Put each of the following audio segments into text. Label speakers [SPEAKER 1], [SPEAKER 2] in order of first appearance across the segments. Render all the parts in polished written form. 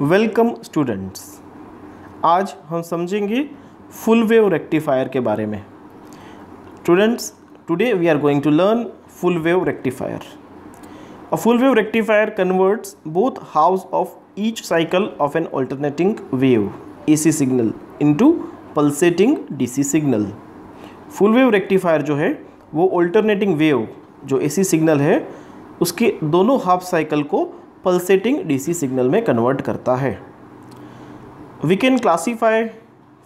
[SPEAKER 1] Welcome students. आज हम समझेंगे फुल वेव रेक्टिफायर के बारे में। Students, today we are going to learn full wave rectifier. A full wave rectifier converts both halves of each cycle of an alternating wave AC signal into pulsating DC signal. Full wave rectifier जो है वो alternating wave जो AC signal है उसके दोनों half cycle को pulsating DC signal में convert करता है। We can classify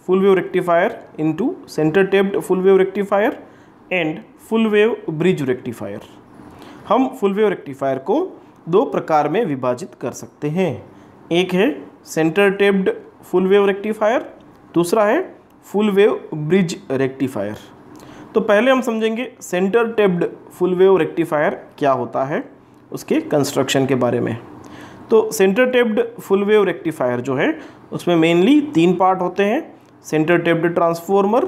[SPEAKER 1] full wave rectifier into centre tapped full wave rectifier and full wave bridge rectifier. हम फुल वेव रेक्टिफायर को दो प्रकार में विभाजित कर सकते हैं। एक है centre tapped full wave rectifier, दूसरा है फुल वेव ब्रिज रेक्टिफायर। तो पहले हम समझेंगे centre tapped full wave rectifier क्या होता है, उसके कंस्ट्रक्शन के बारे में। तो centre tapped full wave rectifier जो है उसमें मेनली तीन पार्ट होते हैं: centre taped transformer,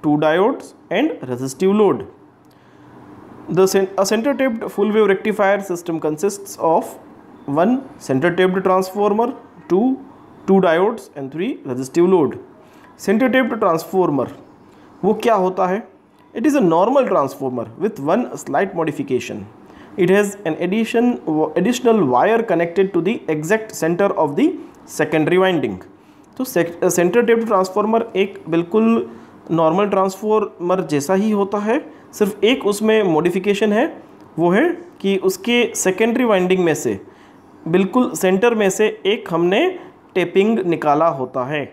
[SPEAKER 1] two diodes and resistive load. A center tapped full wave rectifier system consists of 1 center tapped transformer, 2 diodes and 3 resistive load. Center tapped transformer वो क्या होता है? It is a normal transformer with one slight modification. It has an additional wire connected to the exact center of the secondary winding. तो centre taped transformer एक बिल्कुल normal transformer जैसा ही होता है, सिर्फ एक उसमें मॉडिफिकेशन है, वो है कि उसके सेकेंडरी वाइंडिंग में से बिल्कुल सेंटर में से एक हमने टेपिंग निकाला होता है।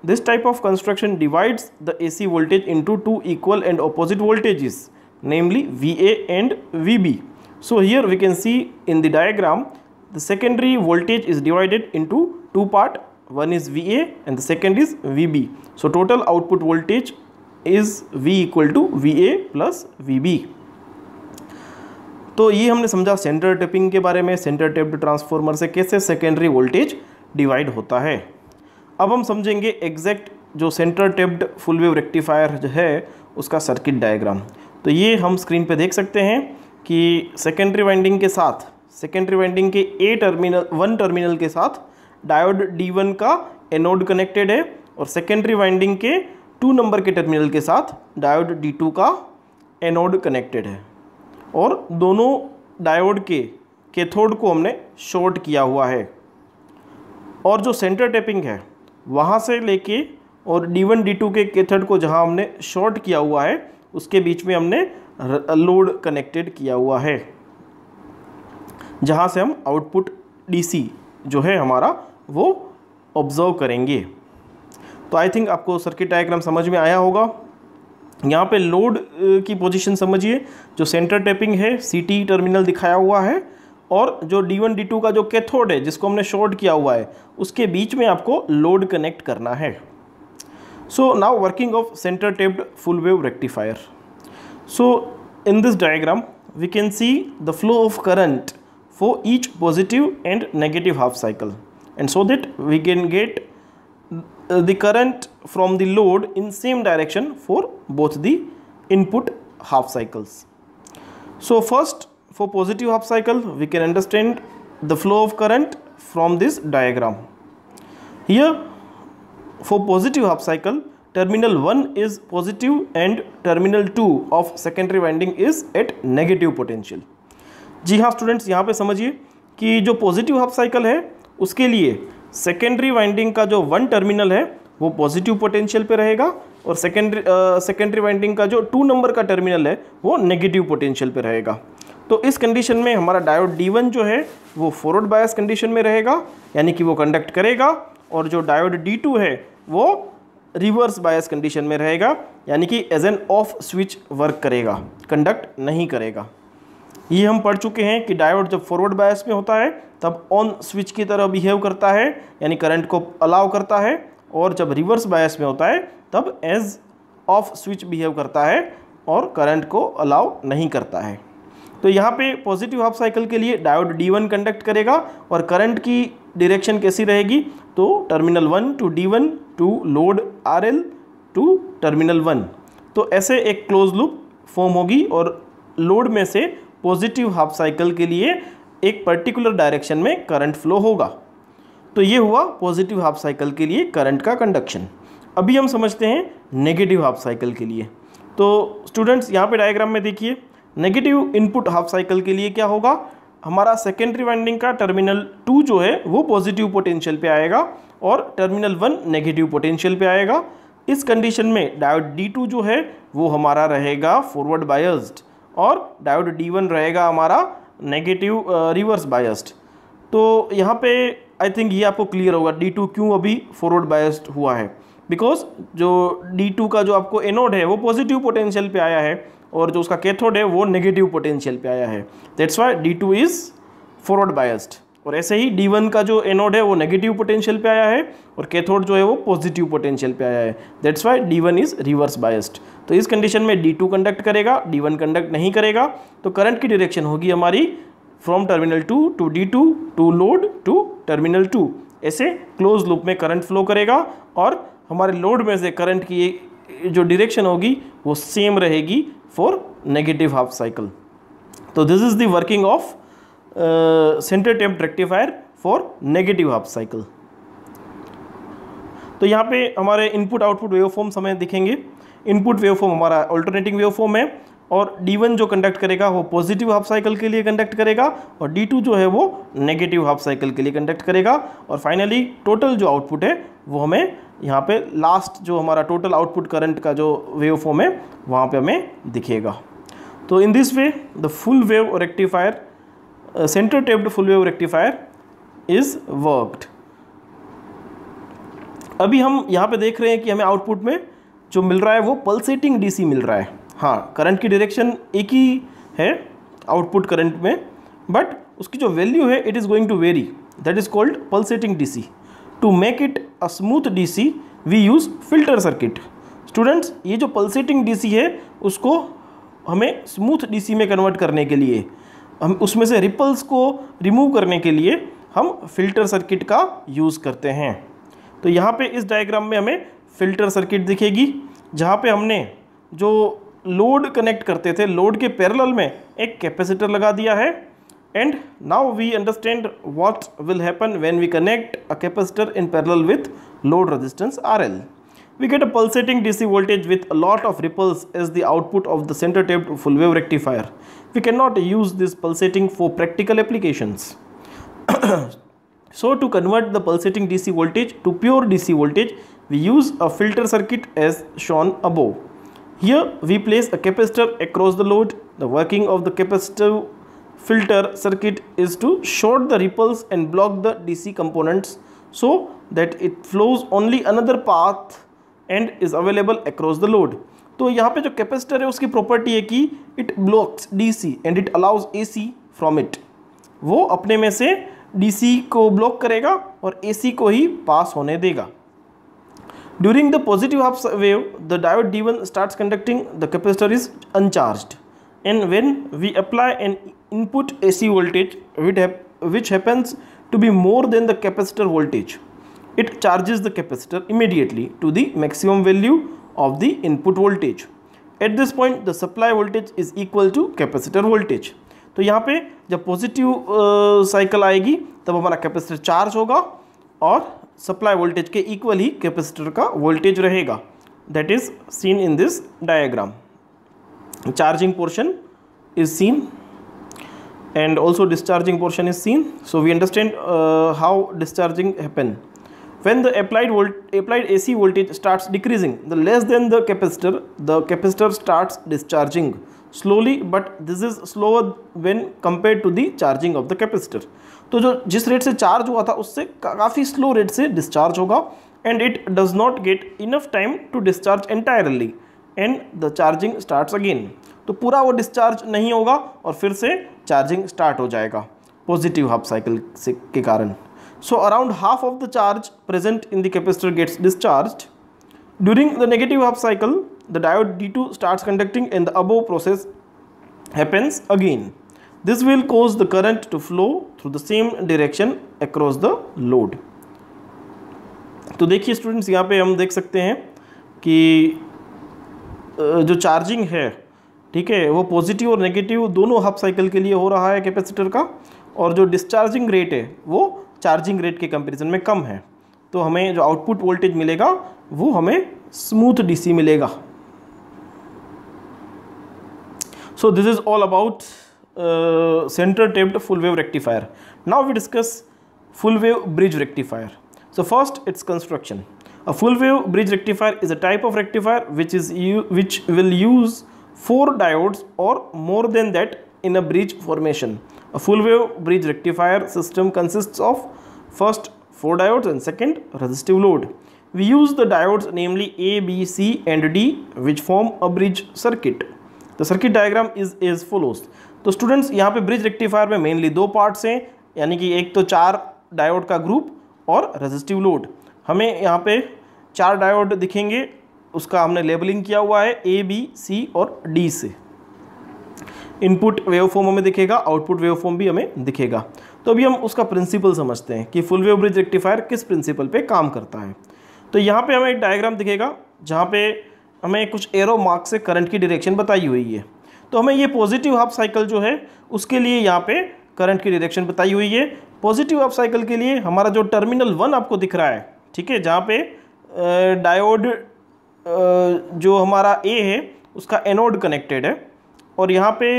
[SPEAKER 1] This type of construction divides the AC voltage into two equal and opposite voltages, namely VA and VB. So here we can see in the diagram the secondary voltage is divided into two part. One is VA and the second is VB. So total output voltage is V equal to VA plus VB. तो ये हमने समझा centre tapping के बारे में, centre taped transformer से कैसे secondary voltage divide होता है। अब हम समझेंगे एग्जैक्ट जो centre tapped full wave rectifier जो है उसका सर्किट डायग्राम। तो ये हम स्क्रीन पे देख सकते हैं कि सेकेंडरी वाइंडिंग के साथ, सेकेंडरी वाइंडिंग के वन टर्मिनल के साथ डायोड D1 का एनोड कनेक्टेड है और सेकेंडरी वाइंडिंग के 2 नंबर के टर्मिनल के साथ डायोड D2 का एनोड कनेक्टेड है और दोनों डायोड के कैथोड को हमने शॉर्ट किया हुआ है। और जो सेंटर टेपिंग है वहाँ से लेके और D1 D2 के कैथोड को जहाँ हमने शॉर्ट किया हुआ है उसके बीच में हमने लोड कनेक्टेड किया हुआ है, जहाँ से हम आउटपुट DC जो है हमारा वो ऑब्जर्व करेंगे। तो आई थिंक आपको सर्किट डायग्राम समझ में आया होगा। यहाँ पे लोड की पोजीशन समझिए। जो सेंटर टेपिंग है CT टर्मिनल दिखाया हुआ है और जो D1 D2 का जो कैथोड है जिसको हमने शॉर्ट किया हुआ है उसके बीच में आपको लोड कनेक्ट करना है। So now working of centre tapped full wave rectifier. So in this diagram we can see the flow of current for each positive and negative half cycle, and so that we can get the current from the load in same direction for both the input half cycles. So first, for positive half cycle we can understand the flow of current from this diagram. Here for positive half cycle, terminal 1 is positive and terminal 2 of secondary winding is at negative potential. जी हाँ students, यहाँ पे समझिए कि जो positive half cycle है उसके लिए secondary winding का जो 1 टर्मिनल है वो पॉजिटिव पोटेंशियल पे रहेगा और सेकेंडरी वाइंडिंग का जो 2 नंबर का टर्मिनल है वो नेगेटिव पोटेंशियल पे रहेगा। तो इस कंडीशन में हमारा डायोड D1 जो है वो फॉरवर्ड बायस कंडीशन में रहेगा, यानी कि वो कंडक्ट करेगा, और जो डायोड D2 है वो रिवर्स बायस कंडीशन में रहेगा, यानी कि as an off switch work करेगा, कंडक्ट नहीं करेगा। ये हम पढ़ चुके हैं कि डायोड जब फॉरवर्ड बायस में होता है तब ऑन स्विच की तरह बिहेव करता है, यानी करंट को अलाउ करता है, और जब रिवर्स बायस में होता है तब एज ऑफ स्विच बिहेव करता है और करंट को अलाउ नहीं करता है। तो यहाँ पे पॉजिटिव हाफ साइकिल के लिए डायोड D1 कंडक्ट करेगा और करंट की डायरेक्शन कैसी रहेगी, तो terminal 1 to D1 to load RL to terminal 1। तो ऐसे एक क्लोज लूप फॉर्म होगी और लोड में से पॉजिटिव हाफ साइकिल के लिए एक पर्टिकुलर डायरेक्शन में करंट फ्लो होगा। तो ये हुआ पॉजिटिव हाफ साइकिल के लिए करंट का कंडक्शन। अभी हम समझते हैं नेगेटिव हाफ साइकिल के लिए। तो स्टूडेंट्स यहाँ पे डायग्राम में देखिए, नेगेटिव इनपुट हाफ साइकिल के लिए क्या होगा, हमारा सेकेंडरी वाइंडिंग का टर्मिनल 2 जो है वो पॉजिटिव पोटेंशियल पे आएगा और टर्मिनल 1 नेगेटिव पोटेंशियल पे आएगा। इस कंडीशन में डायोड D2 जो है वो हमारा रहेगा फॉरवर्ड बायस्ड और डायोड D1 रहेगा हमारा नेगेटिव रिवर्स बायस्ड। तो यहाँ पे आई थिंक ये आपको क्लियर होगा D2 क्यों अभी फॉरवर्ड बायस्ड हुआ है, बिकॉज जो D2 का जो आपको एनोड है वो पॉजिटिव पोटेंशियल पे आया है और जो उसका कैथोड है वो नेगेटिव पोटेंशियल पे आया है, that's Y D2 is forward biased. और ऐसे ही D1 का जो एनोड है वो नेगेटिव पोटेंशियल पे आया है और कैथोड जो है वो पॉजिटिव पोटेंशियल पे आया है, that's Y D1 is reverse biased. तो इस कंडीशन में D2 कंडक्ट करेगा, D1 कंडक्ट नहीं करेगा, तो करंट की डायरेक्शन होगी हमारी from terminal 2 to D2 to load to terminal 2। ऐसे क्लोज लूप में करंट फ्लो करेगा और हमारे लोड में से करंट की जो डायरेक्शन होगी वो सेम रहेगी फॉर नेगेटिव हाफ साइकिल। तो this is the working of centre tapped rectifier for negative half cycle. तो यहाँ पे हमारे इनपुट आउटपुट वेवफॉर्म्स हमें दिखेंगे। इनपुट वेवफॉर्म हमारा अल्टरनेटिंग वेवफॉर्म है और D1 जो कंडक्ट करेगा वो पॉजिटिव हाफ साइकिल के लिए कंडक्ट करेगा और D2 जो है वो नेगेटिव हाफ साइकिल के लिए कंडक्ट करेगा। और फाइनली टोटल जो आउटपुट है वो हमें यहाँ पे लास्ट जो हमारा टोटल आउटपुट करंट का जो वेवफॉर्म है वहाँ पे हमें दिखेगा। तो in this way the full wave rectifier, centre tapped full wave rectifier is worked. अभी हम यहाँ पे देख रहे हैं कि हमें आउटपुट में जो मिल रहा है वो पल्सेटिंग डीसी मिल रहा है। हाँ, करंट की डायरेक्शन एक ही है आउटपुट करंट में, बट उसकी जो वैल्यू है it is going to vary, that is called pulsating DC. To make it a smooth DC we use filter circuit. Students, ये जो पल्सेटिंग डीसी है उसको हमें स्मूथ डीसी में कन्वर्ट करने के लिए, हम उसमें से रिपल्स को रिमूव करने के लिए हम फिल्टर सर्किट का यूज़ करते हैं। तो यहाँ पे इस डायग्राम में हमें फिल्टर सर्किट दिखेगी जहाँ पे हमने जो लोड कनेक्ट करते थे, लोड के पैरेलल में एक कैपेसिटर लगा दिया है। And now we understand what will happen when we connect a capacitor in parallel with load resistance RL. We get a pulsating DC voltage with a lot of ripples as the output of the center tapped full wave rectifier. We cannot use this pulsating for practical applications. So to convert the pulsating DC voltage to pure DC voltage, we use a filter circuit as shown above. Here we place a capacitor across the load. The working of the capacitive filter circuit is to short the ripples and block the DC components so that it flows only another path and is available across the load. तो यहाँ पे जो capacitor है उसकी property है कि it blocks DC and it allows AC from it. वो अपने में से DC को ब्लॉक करेगा और AC को ही पास होने देगा। During the positive half wave, the diode D1 starts conducting, the capacitor is uncharged. And when we apply an input AC voltage, which happens to be more than the capacitor voltage, it charges the capacitor immediately to the maximum value of the input voltage. At this point, the supply voltage is equal to capacitor voltage. तो यहाँ पे जब positive cycle आएगी तब हमारा capacitor charge होगा और supply voltage के इक्वल ही कैपेसिटर का वोल्टेज रहेगा, that is seen in this diagram. Charging portion is seen and also discharging portion is seen. So we understand how discharging happen. When the applied AC voltage starts decreasing, the less than the capacitor starts discharging slowly, but this is slower when compared to the charging of the capacitor. तो जो जिस rate से charge हुआ था उससे काफ़ी slow rate से discharge होगा and it does not get enough time to discharge entirely and the charging starts again. तो पूरा वो डिस्चार्ज नहीं होगा और फिर से चार्जिंग स्टार्ट हो जाएगा पॉजिटिव हाफ साइकिल से के कारण. So around half of the charge present in the capacitor gets discharged. During the negative half cycle, the diode D2 starts conducting and the above process happens again. This will cause the current to flow through the same direction across the load. तो देखिए students, यहाँ पे हम देख सकते हैं कि जो चार्जिंग है, ठीक है, वो पॉजिटिव और नेगेटिव दोनों हाफ साइकिल के लिए हो रहा है कैपेसिटर का, और जो डिस्चार्जिंग रेट है वो चार्जिंग रेट के कंपैरिजन में कम है, तो हमें जो आउटपुट वोल्टेज मिलेगा वो हमें स्मूथ डीसी मिलेगा। So this is all about centre tapped full wave rectifier. Now we discuss full wave bridge rectifier. So first, its construction. A full wave bridge rectifier is a type of rectifier which will use 4 diodes or more than that in a bridge formation. A full wave bridge rectifier system consists of first 4 diodes and second resistive load. We use the diodes namely A, B, C and D which form a bridge circuit. The circuit diagram is as follows. तो students यहाँ पे bridge rectifier में mainly 2 parts हैं, यानी कि एक तो 4 diode का ग्रुप और रेजिस्टिव लोड। हमें यहाँ पे 4 डायोड दिखेंगे, उसका हमने लेबलिंग किया हुआ है A, B, C और D से। इनपुट वेवफॉर्म हमें दिखेगा, आउटपुट वेवफॉर्म भी हमें दिखेगा। तो अभी हम उसका प्रिंसिपल समझते हैं कि फुल वेव ब्रिज रेक्टिफायर किस प्रिंसिपल पे काम करता है। तो यहाँ पे हमें एक डायग्राम दिखेगा जहाँ पे हमें कुछ एरो मार्क से करंट की डायरेक्शन बताई हुई है। तो हमें ये पॉजिटिव हाफ साइकिल जो है उसके लिए यहाँ पे करंट की डायरेक्शन बताई हुई है। पॉजिटिव हाफ साइकिल के लिए हमारा जो टर्मिनल 1 आपको दिख रहा है, ठीक है, जहाँ पे डायोड जो हमारा A है उसका एनोड कनेक्टेड है, और यहाँ पे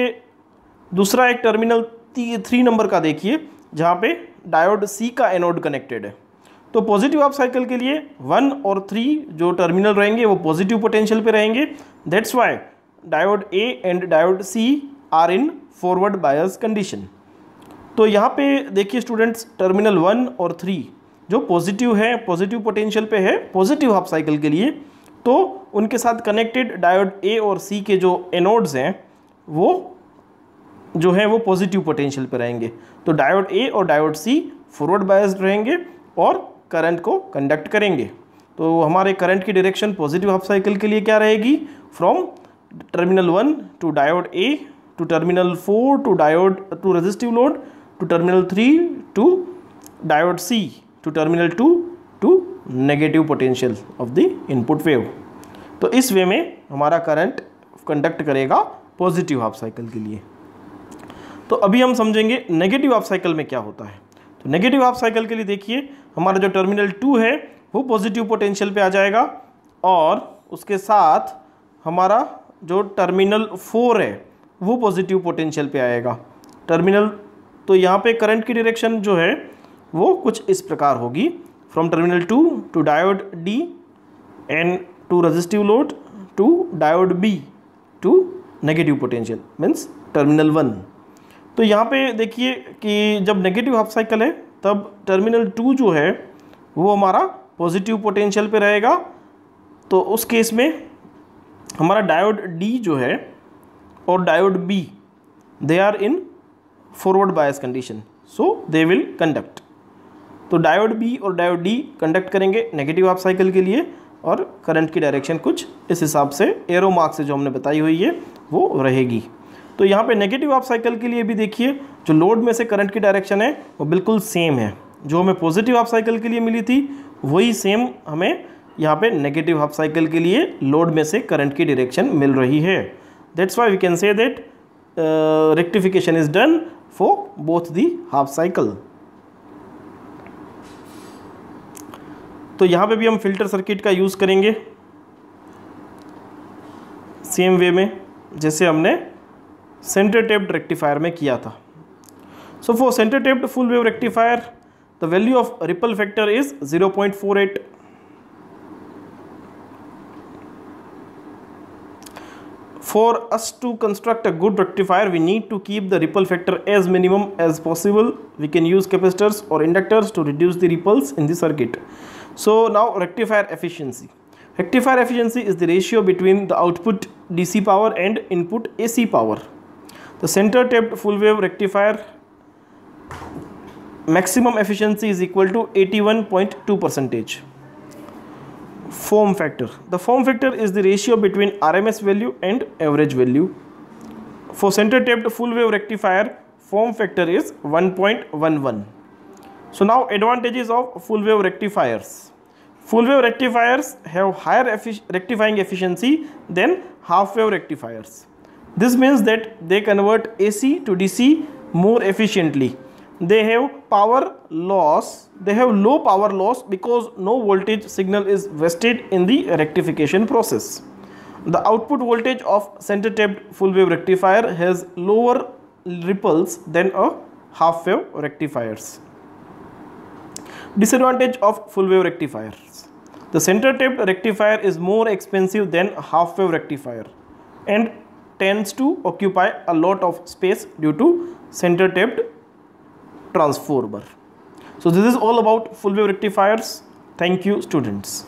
[SPEAKER 1] दूसरा एक टर्मिनल 3 नंबर का देखिए जहाँ पे डायोड C का एनोड कनेक्टेड है। तो पॉजिटिव हाफ साइकिल के लिए 1 और 3 जो टर्मिनल रहेंगे वो पॉजिटिव पोटेंशियल पे रहेंगे। That's why diode A and diode C are in forward bias condition. तो यहाँ पे देखिए स्टूडेंट्स, टर्मिनल 1 और 3 जो पॉजिटिव है, पॉजिटिव पोटेंशियल पे है पॉजिटिव हाफ साइकिल के लिए, तो उनके साथ कनेक्टेड डायोड A और C के जो एनोड्स हैं वो जो है वो पॉजिटिव पोटेंशियल पे रहेंगे। तो डायोड A और डायोड C फॉरवर्ड बायस्ड रहेंगे और करंट को कंडक्ट करेंगे। तो हमारे करंट की डायरेक्शन पॉजिटिव हाफ साइकिल के लिए क्या रहेगी, from terminal 1 to diode A to terminal 4 to diode to resistive load to terminal 3 to diode C to terminal 2 to negative potential of the input wave. तो इस way में हमारा current conduct करेगा positive half cycle के लिए। तो अभी हम समझेंगे नेगेटिव हाफ साइकिल में क्या होता है। तो नेगेटिव हाफ साइकिल के लिए देखिए हमारा जो टर्मिनल 2 है वो पॉजिटिव पोटेंशियल पे आ जाएगा, और उसके साथ हमारा जो टर्मिनल 4 है वो पॉजिटिव पोटेंशियल पे आएगा। टर्मिनल, तो यहाँ पे करंट की डायरेक्शन जो है वो कुछ इस प्रकार होगी, from terminal 2 to diode D and to resistive load to diode B to negative potential means terminal 1। तो यहाँ पे देखिए कि जब नेगेटिव हाफ साइकिल है तब टर्मिनल 2 जो है वो हमारा पॉजिटिव पोटेंशियल पे रहेगा। तो उस केस में हमारा डायोड D जो है और diode B they are in forward bias condition, so they will conduct. तो डायोड B और डायोड D कंडक्ट करेंगे नेगेटिव हाफ साइकिल के लिए, और करंट की डायरेक्शन कुछ इस हिसाब से एरो मार्क से जो हमने बताई हुई है वो रहेगी। तो यहाँ पे नेगेटिव हाफ साइकिल के लिए भी देखिए जो लोड में से करंट की डायरेक्शन है वो बिल्कुल सेम है, जो हमें पॉजिटिव हाफ साइकिल के लिए मिली थी वही सेम हमें यहाँ पे नेगेटिव हाफ साइकिल के लिए लोड में से करंट की डायरेक्शन मिल रही है। That's why we can say that rectification is done for both the half cycle. तो यहाँ पे भी हम फिल्टर सर्किट का यूज़ करेंगे सेम वे में जैसे हमने सेंटर टेप्ड रेक्टिफायर में किया था। So for centre tapped full wave rectifier the value of ripple factor is 0.48। For us to construct a good rectifier, we need to keep the ripple factor as minimum as possible. We can use capacitors or inductors to reduce the ripples in the circuit. So now rectifier efficiency. Rectifier efficiency is the ratio between the output DC power and input AC power. The center tapped full wave rectifier maximum efficiency is equal to 81.2%. Form factor. The form factor is the ratio between RMS value and average value. For center tapped full wave rectifier, form factor is 1.11. So now advantages of full wave rectifiers. Full wave rectifiers have higher rectifying efficiency than half wave rectifiers. This means that they convert AC to DC more efficiently. they have low power loss because no voltage signal is wasted in the rectification process. The output voltage of center tapped full wave rectifier has lower ripples than a half wave rectifiers. Disadvantage of full wave rectifiers: the center tapped rectifier is more expensive than half wave rectifier and tends to occupy a lot of space due to center tapped transformer. So this is all about full wave rectifiers. Thank you, students.